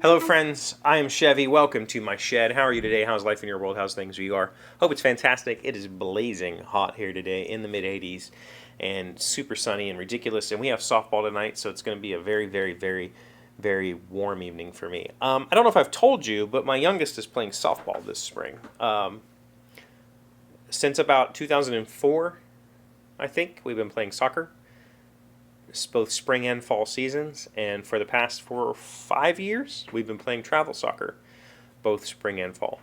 Hello friends, I am Chevy. Welcome to my shed. How are you today? How's life in your world? How's things where you are? Hope it's fantastic. It is blazing hot here today in the mid 80s and super sunny and ridiculous. And we have softball tonight, so it's going to be a very warm evening for me. I don't know if I've told you, but my youngest is playing softball this spring. Since about 2004, I think, we've been playing soccer. It's both spring and fall seasons, and for the past 4 or 5 years, we've been playing travel soccer, both spring and fall.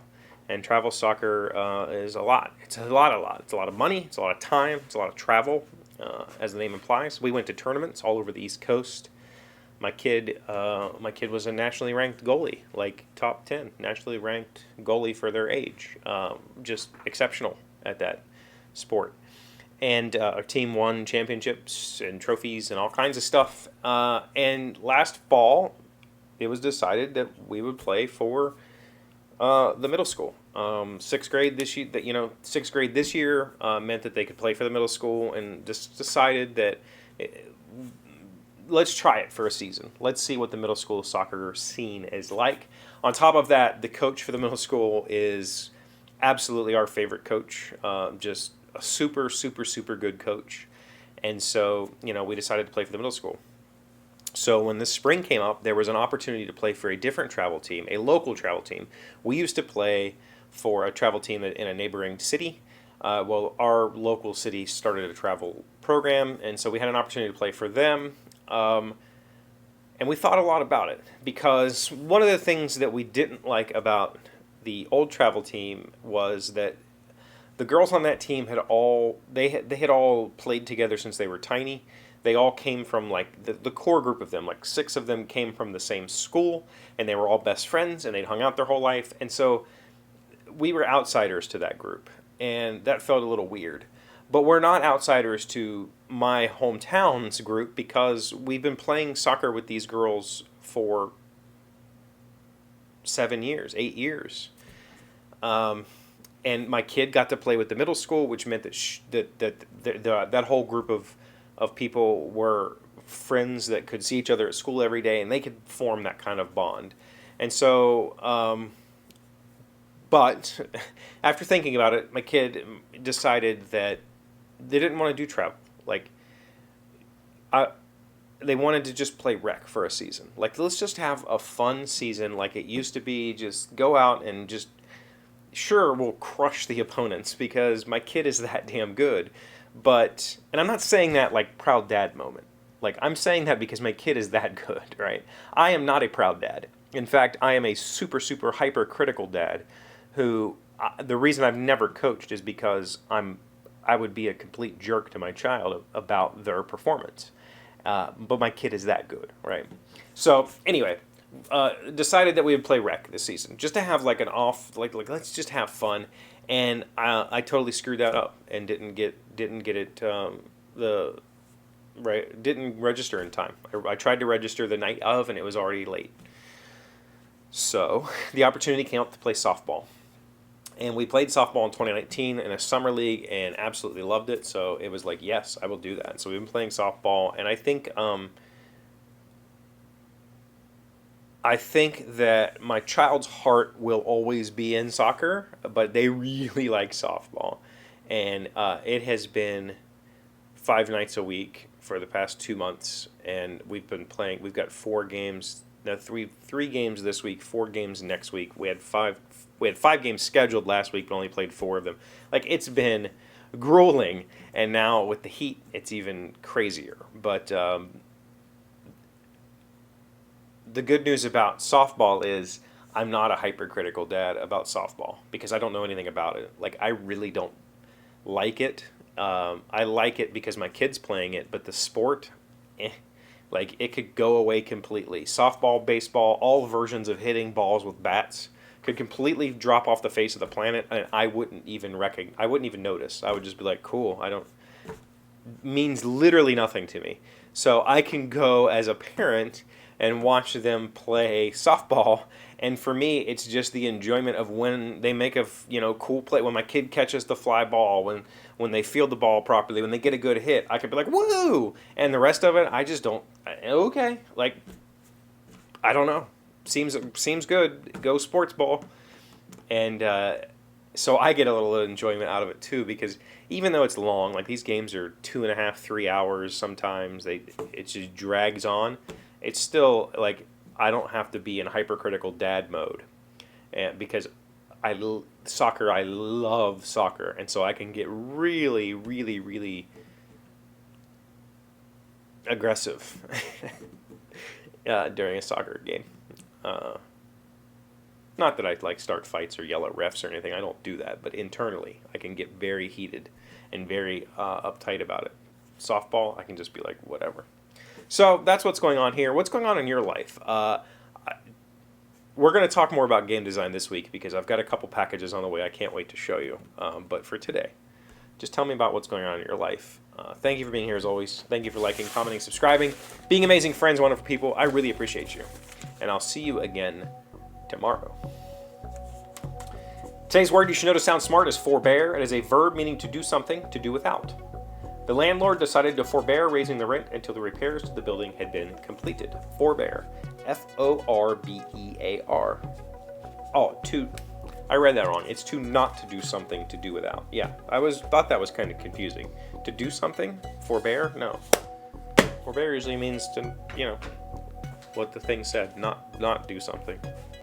And travel soccer is a lot. It's a lot. It's a lot of money. It's a lot of time. It's a lot of travel, as the name implies. We went to tournaments all over the East Coast. My kid was a nationally ranked goalie, like top 10, nationally ranked goalie for their age. Just exceptional at that sport. And our team won championships and trophies and all kinds of stuff. And last fall, it was decided that we would play for the middle school. Sixth grade this year. Sixth grade this year meant that they could play for the middle school, and just decided that let's try it for a season. Let's see what the middle school soccer scene is like. On top of that, the coach for the middle school is absolutely our favorite coach. Just a super good coach. And so, we decided to play for the middle school. So when the spring came up, there was an opportunity to play for a different travel team, a local travel team. We used to play for a travel team in a neighboring city. Our local city started a travel program, and so we had an opportunity to play for them. And we thought a lot about it, because one of the things that we didn't like about the old travel team was that the girls on that team had all played together since they were tiny. They all came from, like, the core group of them, like 6 of them came from the same school, and they were all best friends, and they'd hung out their whole life. And so we were outsiders to that group, and that felt a little weird. But we're not outsiders to my hometown's group, because we've been playing soccer with these girls for 7 years, 8 years. And my kid got to play with the middle school, which meant that whole group of people were friends that could see each other at school every day, and they could form that kind of bond. And so, but after thinking about it, my kid decided that they didn't want to do travel. Like, they wanted to just play rec for a season. Like, let's just have a fun season like it used to be. Just go out and just, sure, we'll crush the opponents because my kid is that damn good. But, and I'm not saying that like proud dad moment. Like, I'm saying that because my kid is that good, right? I am not a proud dad. In fact, I am a super hypercritical dad who, the reason I've never coached is because I would be a complete jerk to my child about their performance. But my kid is that good, right? So, anyway, decided that we would play rec this season, just to have like an off, like let's just have fun. And I totally screwed that up and didn't get it didn't register in time. I tried to register the night of, and it was already late. So the opportunity came up to play softball, and we played softball in 2019 in a summer league and absolutely loved it. So it was like, yes, I will do that. So we've been playing softball, and I think that my child's heart will always be in soccer, but they really like softball. And it has been 5 nights a week for the past 2 months, and we've been playing. We've got 4 games, no, three games this week, 4 games next week. We had 5 games scheduled last week, but only played 4 of them. Like, it's been grueling, and now with the heat, it's even crazier. But the good news about softball is I'm not a hypercritical dad about softball because I don't know anything about it. Like, I really don't like it. I like it because my kid's playing it, but the sport, like, it could go away completely. Softball, baseball, all versions of hitting balls with bats could completely drop off the face of the planet, and I wouldn't even notice. I would just be like, cool, means literally nothing to me. So I can go as a parent and watch them play softball, and for me, it's just the enjoyment of when they make a cool play, when my kid catches the fly ball, when they field the ball properly, when they get a good hit. I could be like, woo! And the rest of it, I just don't. Okay, like, I don't know. seems good. Go sports ball. And so I get a little enjoyment out of it too, because even though it's long, like these games are 2.5, 3 hours sometimes, it just drags on. It's still like I don't have to be in hypercritical dad mode, and because I love soccer, and so I can get really, really, really aggressive during a soccer game. Not that I like start fights or yell at refs or anything. I don't do that, but internally I can get very heated and very uptight about it. Softball, I can just be like whatever. So that's what's going on here. What's going on in your life? We're going to talk more about game design this week because I've got a couple packages on the way I can't wait to show you. But for today, just tell me about what's going on in your life. Thank you for being here as always. Thank you for liking, commenting, subscribing, being amazing friends, wonderful people. I really appreciate you. And I'll see you again tomorrow. Today's word you should know to sound smart is forbear. It is a verb meaning to do something, to do without. The landlord decided to forbear raising the rent until the repairs to the building had been completed. Forbear. Forbear. Oh, I read that wrong. It's to not to do something, to do without. Yeah, thought that was kind of confusing. To do something? Forbear? No. Forbear usually means to, what the thing said, not do something.